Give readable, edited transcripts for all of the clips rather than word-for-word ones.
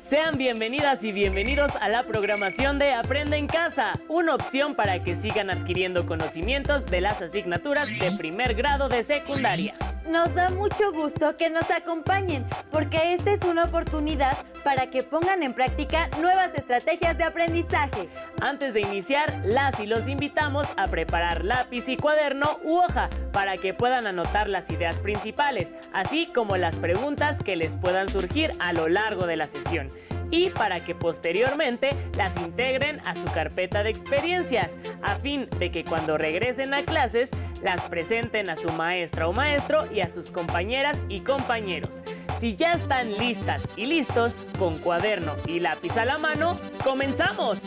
Sean bienvenidas y bienvenidos a la programación de Aprende en Casa, una opción para que sigan adquiriendo conocimientos de las asignaturas de primer grado de secundaria. Nos da mucho gusto que nos acompañen, porque esta es una oportunidad para que pongan en práctica nuevas estrategias de aprendizaje. Antes de iniciar, las y los invitamos a preparar lápiz y cuaderno u hoja para que puedan anotar las ideas principales, así como las preguntas que les puedan surgir a lo largo de la sesión, y para que posteriormente las integren a su carpeta de experiencias, a fin de que cuando regresen a clases las presenten a su maestra o maestro y a sus compañeras y compañeros. Si ya están listas y listos, con cuaderno y lápiz a la mano, ¡comenzamos!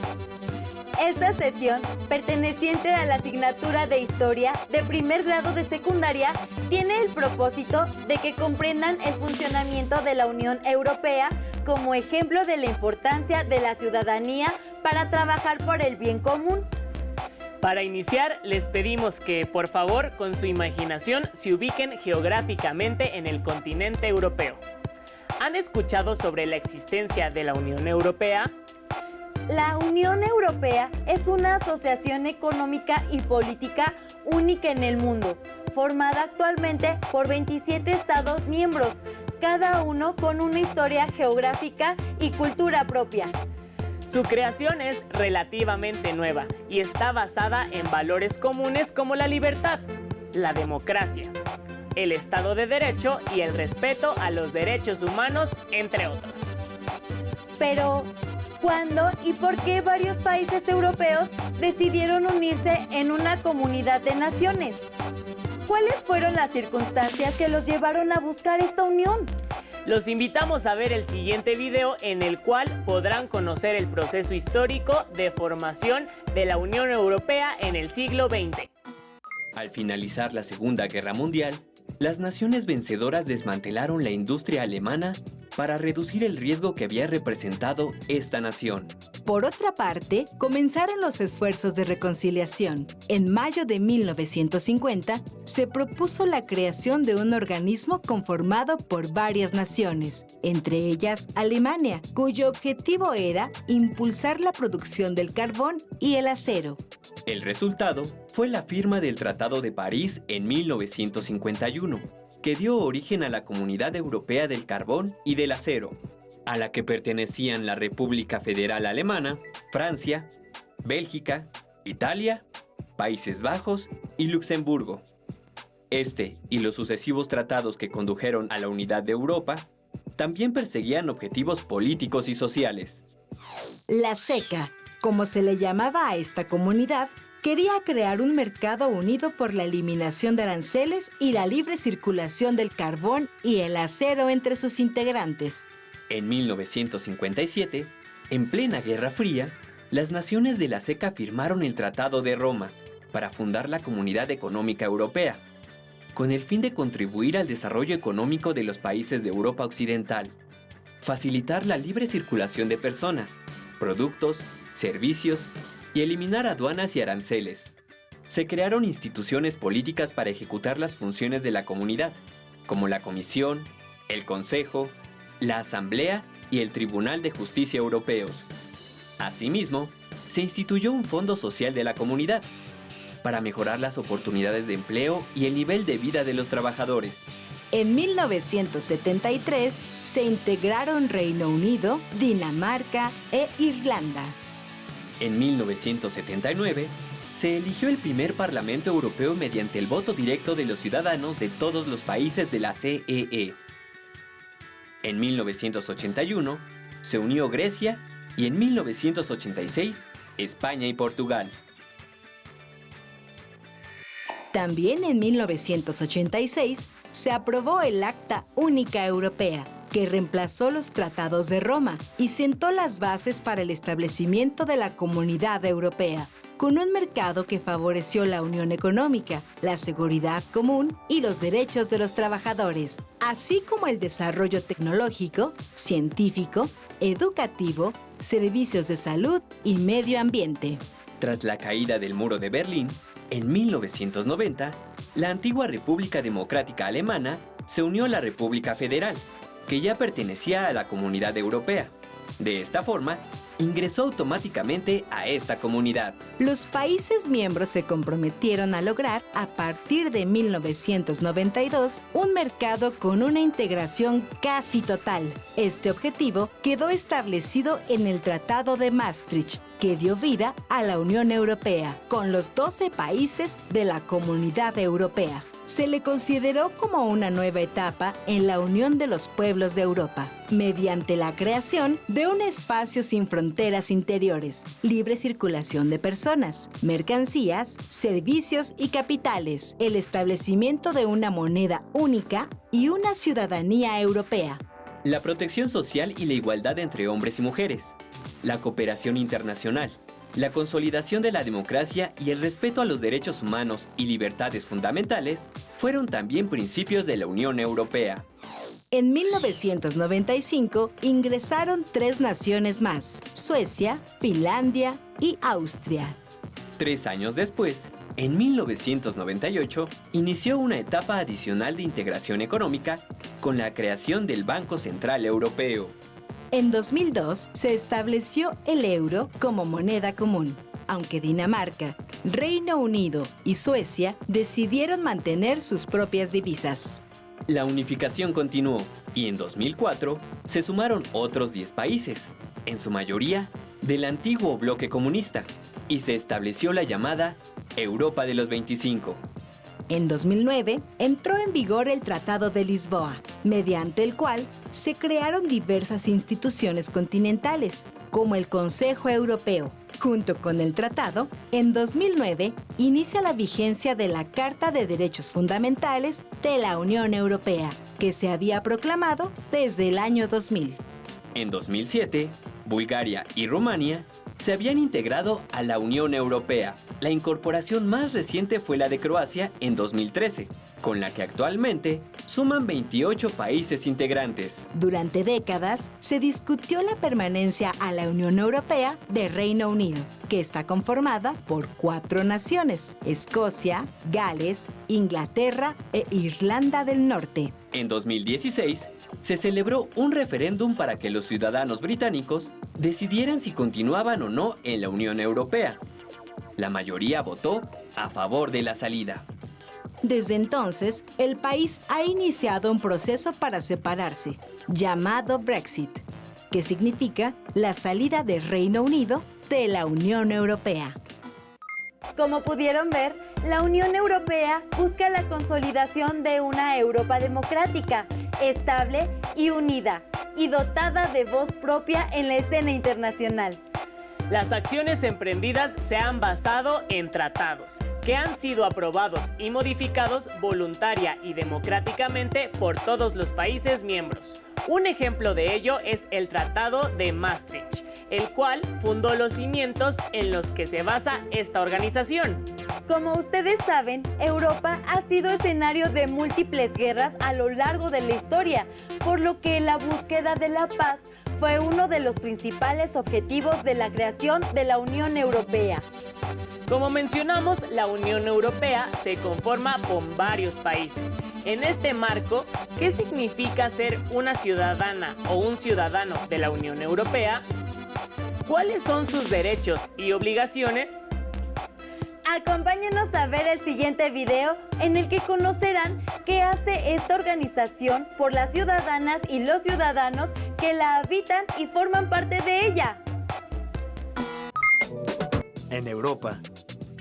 Esta sesión, perteneciente a la asignatura de Historia de primer grado de secundaria, tiene el propósito de que comprendan el funcionamiento de la Unión Europea como ejemplo de la importancia de la ciudadanía para trabajar por el bien común. Para iniciar, les pedimos que, por favor, con su imaginación, se ubiquen geográficamente en el continente europeo. ¿Han escuchado sobre la existencia de la Unión Europea? La Unión Europea es una asociación económica y política única en el mundo, formada actualmente por 27 Estados miembros, cada uno con una historia geográfica y cultura propia. Su creación es relativamente nueva y está basada en valores comunes como la libertad, la democracia, el Estado de Derecho y el respeto a los derechos humanos, entre otros. Pero, ¿cuándo y por qué varios países europeos decidieron unirse en una comunidad de naciones? ¿Cuáles fueron las circunstancias que los llevaron a buscar esta unión? Los invitamos a ver el siguiente video en el cual podrán conocer el proceso histórico de formación de la Unión Europea en el siglo XX. Al finalizar la Segunda Guerra Mundial, las naciones vencedoras desmantelaron la industria alemana para reducir el riesgo que había representado esta nación. Por otra parte, comenzaron los esfuerzos de reconciliación. En mayo de 1950, se propuso la creación de un organismo conformado por varias naciones, entre ellas Alemania, cuyo objetivo era impulsar la producción del carbón y el acero. El resultado fue la firma del Tratado de París en 1951, que dio origen a la Comunidad Europea del Carbón y del Acero, a la que pertenecían la República Federal Alemana, Francia, Bélgica, Italia, Países Bajos y Luxemburgo. Este y los sucesivos tratados que condujeron a la unidad de Europa también perseguían objetivos políticos y sociales. La CECA, como se le llamaba a esta comunidad, quería crear un mercado unido por la eliminación de aranceles y la libre circulación del carbón y el acero entre sus integrantes. En 1957, en plena Guerra Fría, las naciones de la CECA firmaron el Tratado de Roma para fundar la Comunidad Económica Europea, con el fin de contribuir al desarrollo económico de los países de Europa Occidental, facilitar la libre circulación de personas, productos, servicios y eliminar aduanas y aranceles. Se crearon instituciones políticas para ejecutar las funciones de la comunidad, como la Comisión, el Consejo, la Asamblea y el Tribunal de Justicia Europeos. Asimismo, se instituyó un Fondo Social de la Comunidad para mejorar las oportunidades de empleo y el nivel de vida de los trabajadores. En 1973 se integraron Reino Unido, Dinamarca e Irlanda. En 1979, se eligió el primer Parlamento Europeo mediante el voto directo de los ciudadanos de todos los países de la CEE. En 1981, se unió Grecia y en 1986, España y Portugal. También en 1986 se aprobó el Acta Única Europea, que reemplazó los tratados de Roma y sentó las bases para el establecimiento de la Comunidad Europea, con un mercado que favoreció la unión económica, la seguridad común y los derechos de los trabajadores, así como el desarrollo tecnológico, científico, educativo, servicios de salud y medio ambiente. Tras la caída del Muro de Berlín, en 1990, la antigua República Democrática Alemana se unió a la República Federal, que ya pertenecía a la Comunidad Europea. De esta forma, ingresó automáticamente a esta comunidad. Los países miembros se comprometieron a lograr, a partir de 1992, un mercado con una integración casi total. Este objetivo quedó establecido en el Tratado de Maastricht, que dio vida a la Unión Europea, con los 12 países de la Comunidad Europea. Se le consideró como una nueva etapa en la unión de los pueblos de Europa, mediante la creación de un espacio sin fronteras interiores, libre circulación de personas, mercancías, servicios y capitales, el establecimiento de una moneda única y una ciudadanía europea. La protección social y la igualdad entre hombres y mujeres, la cooperación internacional, la consolidación de la democracia y el respeto a los derechos humanos y libertades fundamentales fueron también principios de la Unión Europea. En 1995 ingresaron 3 naciones más: Suecia, Finlandia y Austria. 3 años después, en 1998, inició una etapa adicional de integración económica con la creación del Banco Central Europeo. En 2002 se estableció el euro como moneda común, aunque Dinamarca, Reino Unido y Suecia decidieron mantener sus propias divisas. La unificación continuó y en 2004 se sumaron otros 10 países, en su mayoría del antiguo bloque comunista, y se estableció la llamada Europa de los 25. En 2009 entró en vigor el Tratado de Lisboa, mediante el cual se crearon diversas instituciones continentales, como el Consejo Europeo. Junto con el tratado, en 2009 inicia la vigencia de la Carta de Derechos Fundamentales de la Unión Europea, que se había proclamado desde el año 2000. En 2007, Bulgaria y Rumania se habían integrado a la Unión Europea. La incorporación más reciente fue la de Croacia en 2013, con la que actualmente suman 28 países integrantes. Durante décadas se discutió la permanencia a la Unión Europea de Reino Unido, que está conformada por 4 naciones: Escocia, Gales, Inglaterra e Irlanda del Norte. En 2016, se celebró un referéndum para que los ciudadanos británicos decidieran si continuaban o no en la Unión Europea. La mayoría votó a favor de la salida. Desde entonces, el país ha iniciado un proceso para separarse, llamado Brexit, que significa la salida del Reino Unido de la Unión Europea. Como pudieron ver, la Unión Europea busca la consolidación de una Europa democrática, estable y unida, y dotada de voz propia en la escena internacional. Las acciones emprendidas se han basado en tratados, que han sido aprobados y modificados voluntaria y democráticamente por todos los países miembros. Un ejemplo de ello es el Tratado de Maastricht, el cual fundó los cimientos en los que se basa esta organización. Como ustedes saben, Europa ha sido escenario de múltiples guerras a lo largo de la historia, por lo que la búsqueda de la paz fue uno de los principales objetivos de la creación de la Unión Europea. Como mencionamos, la Unión Europea se conforma con varios países. En este marco, ¿qué significa ser una ciudadana o un ciudadano de la Unión Europea? ¿Cuáles son sus derechos y obligaciones? Acompáñenos a ver el siguiente video en el que conocerán qué hace esta organización por las ciudadanas y los ciudadanos que la habitan y forman parte de ella. En Europa,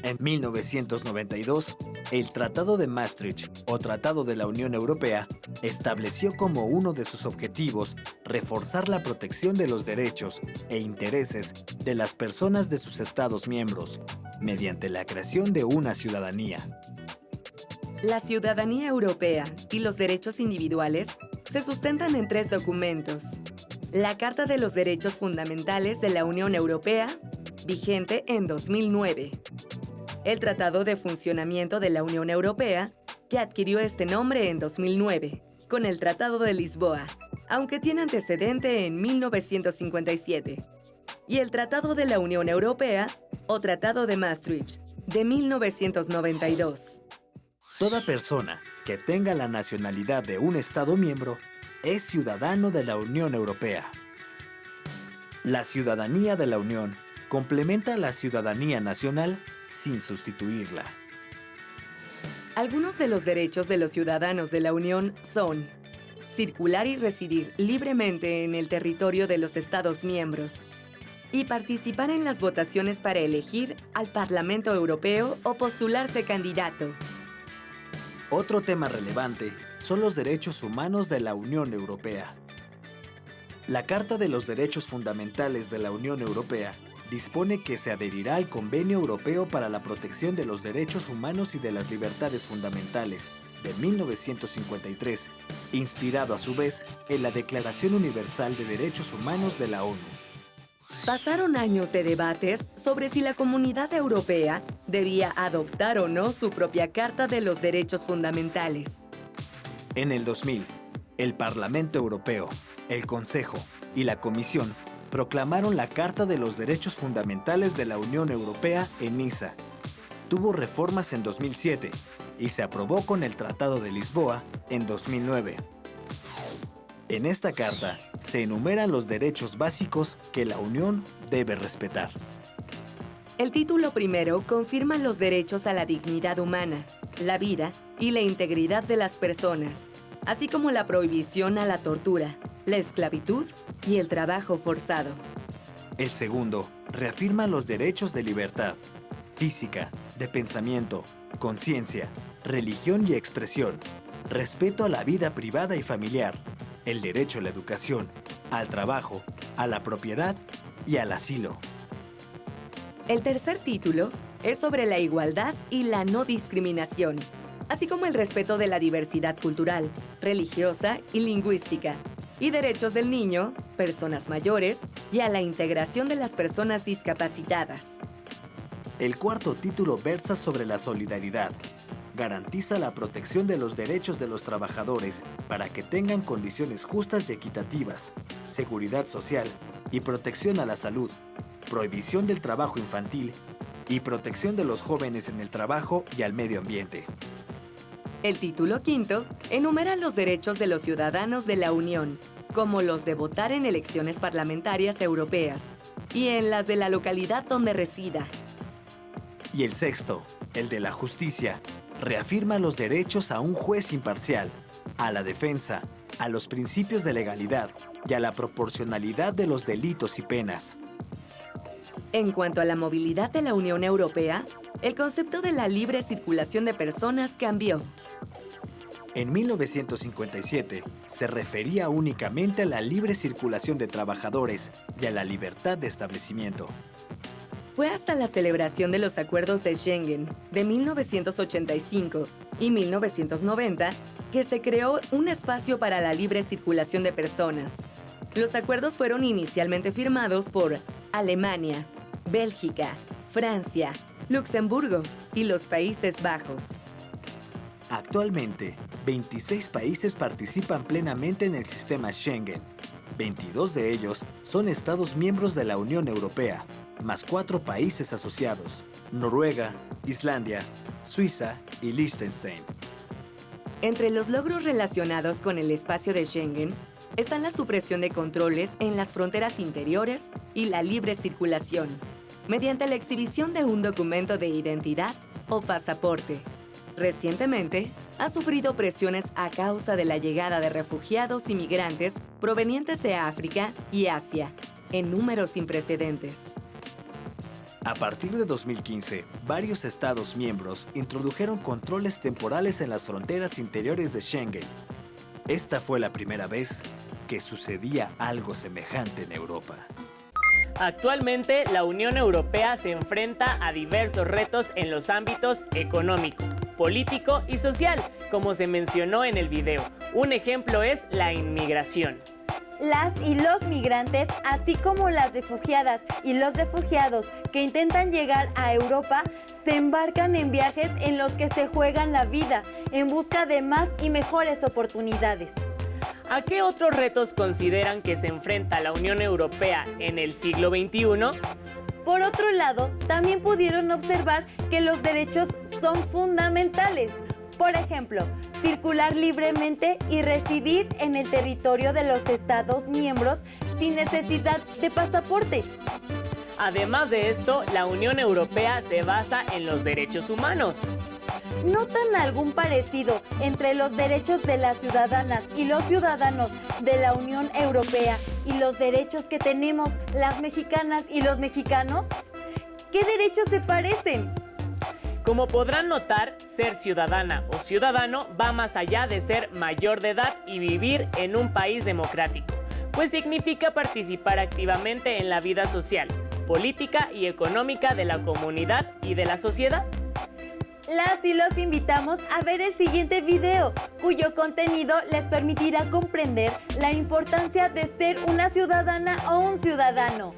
en 1992, el Tratado de Maastricht, o Tratado de la Unión Europea, estableció como uno de sus objetivos reforzar la protección de los derechos e intereses de las personas de sus Estados miembros, mediante la creación de una ciudadanía. La ciudadanía europea y los derechos individuales se sustentan en 3 documentos. La Carta de los Derechos Fundamentales de la Unión Europea, vigente en 2009. El Tratado de Funcionamiento de la Unión Europea, que adquirió este nombre en 2009, con el Tratado de Lisboa, aunque tiene antecedente en 1957. Y el Tratado de la Unión Europea, o Tratado de Maastricht, de 1992. Toda persona que tenga la nacionalidad de un Estado miembro es ciudadano de la Unión Europea. La ciudadanía de la Unión complementa a la ciudadanía nacional sin sustituirla. Algunos de los derechos de los ciudadanos de la Unión son circular y residir libremente en el territorio de los Estados miembros y participar en las votaciones para elegir al Parlamento Europeo o postularse candidato. Otro tema relevante son los derechos humanos de la Unión Europea. La Carta de los Derechos Fundamentales de la Unión Europea dispone que se adherirá al Convenio Europeo para la Protección de los Derechos Humanos y de las Libertades Fundamentales de 1953, inspirado a su vez en la Declaración Universal de Derechos Humanos de la ONU. Pasaron años de debates sobre si la Comunidad Europea debía adoptar o no su propia Carta de los Derechos Fundamentales. En el 2000, el Parlamento Europeo, el Consejo y la Comisión proclamaron la Carta de los Derechos Fundamentales de la Unión Europea en Niza. Tuvo reformas en 2007 y se aprobó con el Tratado de Lisboa en 2009. En esta carta se enumeran los derechos básicos que la Unión debe respetar. El título primero confirma los derechos a la dignidad humana, la vida y la integridad de las personas, así como la prohibición a la tortura, la esclavitud y el trabajo forzado. El segundo reafirma los derechos de libertad física, de pensamiento, conciencia, religión y expresión, respeto a la vida privada y familiar, el derecho a la educación, al trabajo, a la propiedad y al asilo. El tercer título es sobre la igualdad y la no discriminación, así como el respeto de la diversidad cultural, religiosa y lingüística, y derechos del niño, personas mayores y a la integración de las personas discapacitadas. El cuarto título versa sobre la solidaridad. Garantiza la protección de los derechos de los trabajadores para que tengan condiciones justas y equitativas, seguridad social y protección a la salud, prohibición del trabajo infantil y protección de los jóvenes en el trabajo y al medio ambiente. El título quinto enumera los derechos de los ciudadanos de la Unión, como los de votar en elecciones parlamentarias europeas y en las de la localidad donde resida. Y el sexto, el de la justicia, reafirma los derechos a un juez imparcial, a la defensa, a los principios de legalidad y a la proporcionalidad de los delitos y penas. En cuanto a la movilidad de la Unión Europea, el concepto de la libre circulación de personas cambió. En 1957, se refería únicamente a la libre circulación de trabajadores y a la libertad de establecimiento. Fue hasta la celebración de los acuerdos de Schengen de 1985 y 1990 que se creó un espacio para la libre circulación de personas. Los acuerdos fueron inicialmente firmados por Alemania, Bélgica, Francia, Luxemburgo y los Países Bajos. Actualmente, 26 países participan plenamente en el sistema Schengen. 22 de ellos son Estados miembros de la Unión Europea, más 4 países asociados: Noruega, Islandia, Suiza y Liechtenstein. Entre los logros relacionados con el espacio de Schengen están la supresión de controles en las fronteras interiores y la libre circulación, mediante la exhibición de un documento de identidad o pasaporte. Recientemente, ha sufrido presiones a causa de la llegada de refugiados y migrantes provenientes de África y Asia, en números sin precedentes. A partir de 2015, varios Estados miembros introdujeron controles temporales en las fronteras interiores de Schengen. Esta fue la primera vez que sucedía algo semejante en Europa. Actualmente, la Unión Europea se enfrenta a diversos retos en los ámbitos económico, político y social, como se mencionó en el video. Un ejemplo es la inmigración. Las y los migrantes, así como las refugiadas y los refugiados que intentan llegar a Europa, se embarcan en viajes en los que se juegan la vida en busca de más y mejores oportunidades. ¿A qué otros retos consideran que se enfrenta la Unión Europea en el siglo XXI? Por otro lado, también pudieron observar que los derechos son fundamentales. Por ejemplo, circular libremente y residir en el territorio de los Estados miembros sin necesidad de pasaporte. Además de esto, la Unión Europea se basa en los derechos humanos. ¿Notan algún parecido entre los derechos de las ciudadanas y los ciudadanos de la Unión Europea y los derechos que tenemos las mexicanas y los mexicanos? ¿Qué derechos se parecen? Como podrán notar, ser ciudadana o ciudadano va más allá de ser mayor de edad y vivir en un país democrático, pues significa participar activamente en la vida social, política y económica de la comunidad y de la sociedad. Las y los invitamos a ver el siguiente video, cuyo contenido les permitirá comprender la importancia de ser una ciudadana o un ciudadano.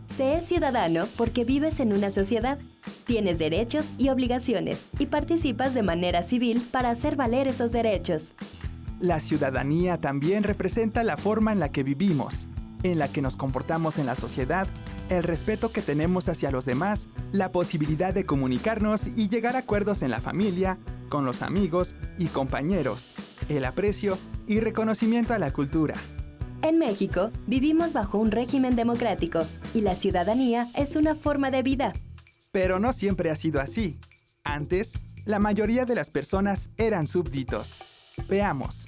Se es ciudadano porque vives en una sociedad, tienes derechos y obligaciones y participas de manera civil para hacer valer esos derechos. La ciudadanía también representa la forma en la que vivimos, en la que nos comportamos en la sociedad, el respeto que tenemos hacia los demás, la posibilidad de comunicarnos y llegar a acuerdos en la familia, con los amigos y compañeros, el aprecio y reconocimiento a la cultura. En México, vivimos bajo un régimen democrático y la ciudadanía es una forma de vida. Pero no siempre ha sido así. Antes, la mayoría de las personas eran súbditos. Veamos.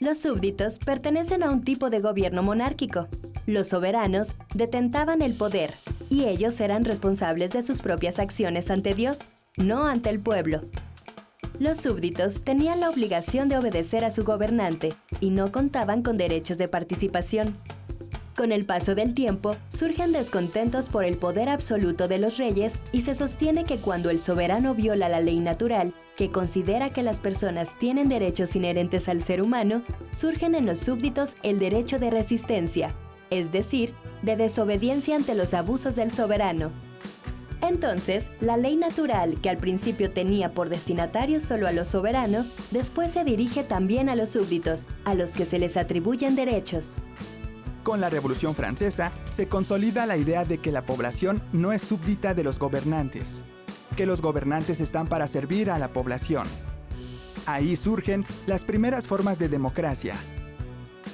Los súbditos pertenecen a un tipo de gobierno monárquico. Los soberanos detentaban el poder y ellos eran responsables de sus propias acciones ante Dios, no ante el pueblo. Los súbditos tenían la obligación de obedecer a su gobernante y no contaban con derechos de participación. Con el paso del tiempo, surgen descontentos por el poder absoluto de los reyes y se sostiene que cuando el soberano viola la ley natural, que considera que las personas tienen derechos inherentes al ser humano, surgen en los súbditos el derecho de resistencia, es decir, de desobediencia ante los abusos del soberano. Entonces, la ley natural, que al principio tenía por destinatario solo a los soberanos, después se dirige también a los súbditos, a los que se les atribuyen derechos. Con la Revolución Francesa, se consolida la idea de que la población no es súbdita de los gobernantes, que los gobernantes están para servir a la población. Ahí surgen las primeras formas de democracia.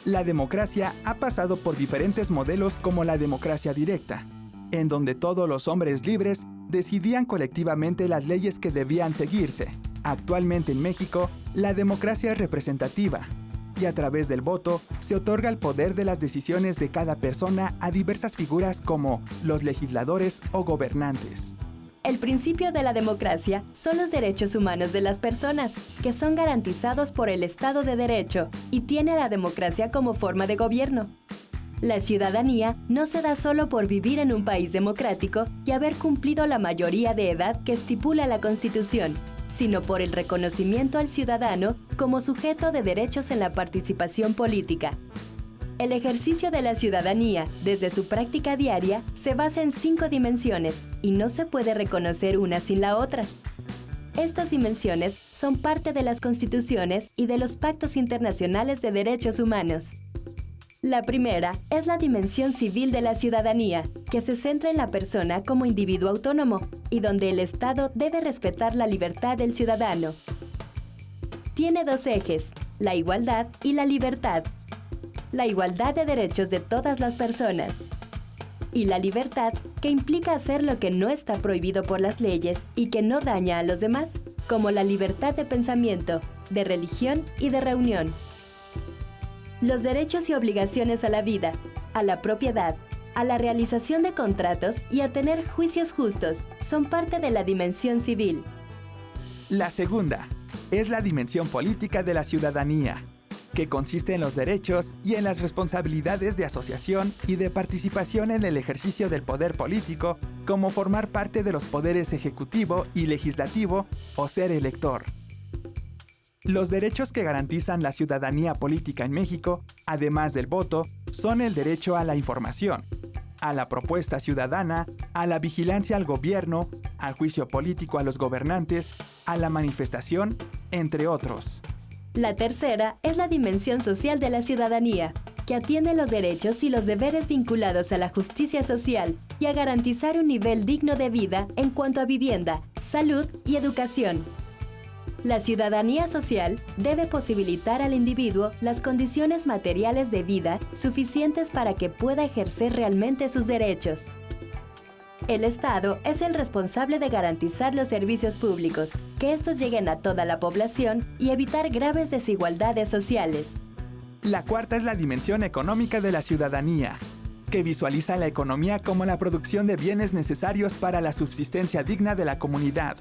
La democracia ha pasado por diferentes modelos como la democracia directa, en donde todos los hombres libres decidían colectivamente las leyes que debían seguirse. Actualmente en México, la democracia es representativa, y a través del voto se otorga el poder de las decisiones de cada persona a diversas figuras como los legisladores o gobernantes. El principio de la democracia son los derechos humanos de las personas, que son garantizados por el Estado de Derecho y tiene a la democracia como forma de gobierno. La ciudadanía no se da solo por vivir en un país democrático y haber cumplido la mayoría de edad que estipula la Constitución, sino por el reconocimiento al ciudadano como sujeto de derechos en la participación política. El ejercicio de la ciudadanía, desde su práctica diaria, se basa en 5 dimensiones y no se puede reconocer una sin la otra. Estas dimensiones son parte de las constituciones y de los pactos internacionales de derechos humanos. La primera es la dimensión civil de la ciudadanía, que se centra en la persona como individuo autónomo y donde el Estado debe respetar la libertad del ciudadano. Tiene 2 ejes, la igualdad y la libertad. La igualdad de derechos de todas las personas. Y la libertad, que implica hacer lo que no está prohibido por las leyes y que no daña a los demás, como la libertad de pensamiento, de religión y de reunión. Los derechos y obligaciones a la vida, a la propiedad, a la realización de contratos y a tener juicios justos son parte de la dimensión civil. La segunda es la dimensión política de la ciudadanía, que consiste en los derechos y en las responsabilidades de asociación y de participación en el ejercicio del poder político, como formar parte de los poderes ejecutivo y legislativo o ser elector. Los derechos que garantizan la ciudadanía política en México, además del voto, son el derecho a la información, a la propuesta ciudadana, a la vigilancia al gobierno, al juicio político a los gobernantes, a la manifestación, entre otros. La tercera es la dimensión social de la ciudadanía, que atiende los derechos y los deberes vinculados a la justicia social y a garantizar un nivel digno de vida en cuanto a vivienda, salud y educación. La ciudadanía social debe posibilitar al individuo las condiciones materiales de vida suficientes para que pueda ejercer realmente sus derechos. El Estado es el responsable de garantizar los servicios públicos, que estos lleguen a toda la población y evitar graves desigualdades sociales. La cuarta es la dimensión económica de la ciudadanía, que visualiza la economía como la producción de bienes necesarios para la subsistencia digna de la comunidad.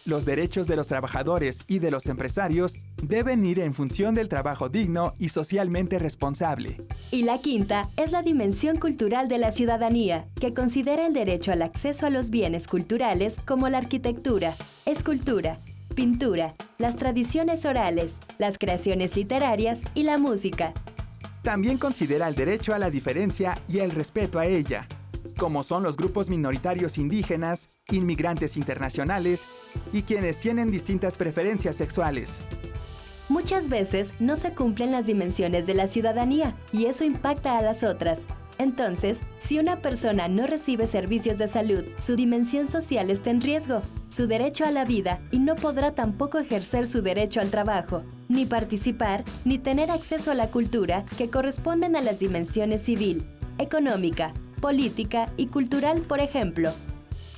Los derechos de los trabajadores y de los empresarios deben ir en función del trabajo digno y socialmente responsable. Y la quinta es la dimensión cultural de la ciudadanía, que considera el derecho al acceso a los bienes culturales como la arquitectura, escultura, pintura, las tradiciones orales, las creaciones literarias y la música. También considera el derecho a la diferencia y el respeto a ella, como son los grupos minoritarios indígenas, inmigrantes internacionales y quienes tienen distintas preferencias sexuales. Muchas veces no se cumplen las dimensiones de la ciudadanía y eso impacta a las otras. Entonces, si una persona no recibe servicios de salud, su dimensión social está en riesgo, su derecho a la vida, y no podrá tampoco ejercer su derecho al trabajo, ni participar, ni tener acceso a la cultura que corresponden a las dimensiones civil, económica, política y cultural, por ejemplo.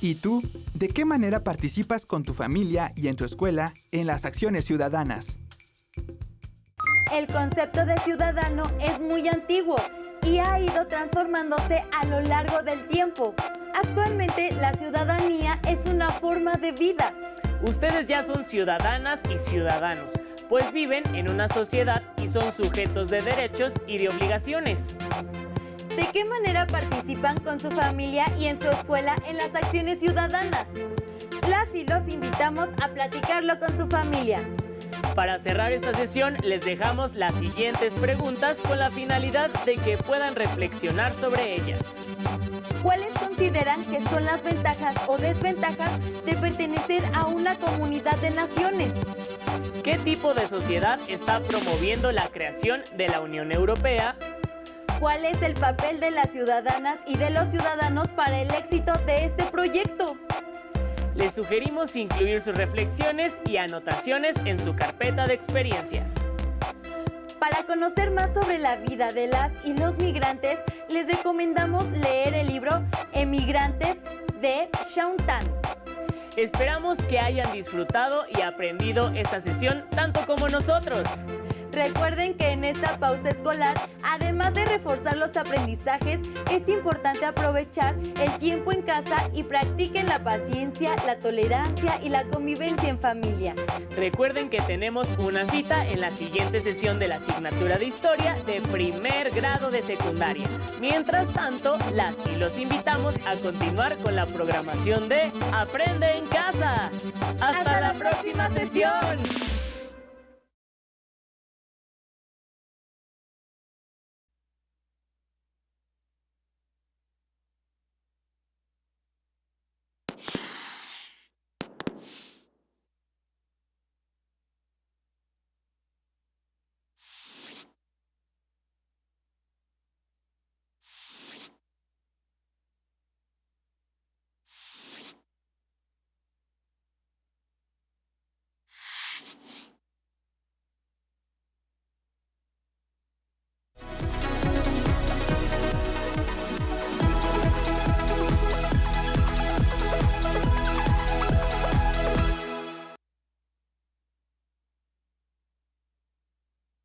¿Y tú, de qué manera participas con tu familia y en tu escuela en las acciones ciudadanas? El concepto de ciudadano es muy antiguo y ha ido transformándose a lo largo del tiempo. Actualmente, la ciudadanía es una forma de vida. Ustedes ya son ciudadanas y ciudadanos, pues viven en una sociedad y son sujetos de derechos y de obligaciones. ¿De qué manera participan con su familia y en su escuela en las acciones ciudadanas? Las y los invitamos a platicarlo con su familia. Para cerrar esta sesión, les dejamos las siguientes preguntas con la finalidad de que puedan reflexionar sobre ellas. ¿Cuáles consideran que son las ventajas o desventajas de pertenecer a una comunidad de naciones? ¿Qué tipo de sociedad está promoviendo la creación de la Unión Europea? ¿Cuál es el papel de las ciudadanas y de los ciudadanos para el éxito de este proyecto? Les sugerimos incluir sus reflexiones y anotaciones en su carpeta de experiencias. Para conocer más sobre la vida de las y los migrantes, les recomendamos leer el libro Emigrantes de Shaun Tan. Esperamos que hayan disfrutado y aprendido esta sesión tanto como nosotros. Recuerden que en esta pausa escolar, además de reforzar los aprendizajes, es importante aprovechar el tiempo en casa y practiquen la paciencia, la tolerancia y la convivencia en familia. Recuerden que tenemos una cita en la siguiente sesión de la asignatura de Historia de primer grado de secundaria. Mientras tanto, las y los invitamos a continuar con la programación de Aprende en Casa. ¡Hasta la próxima sesión!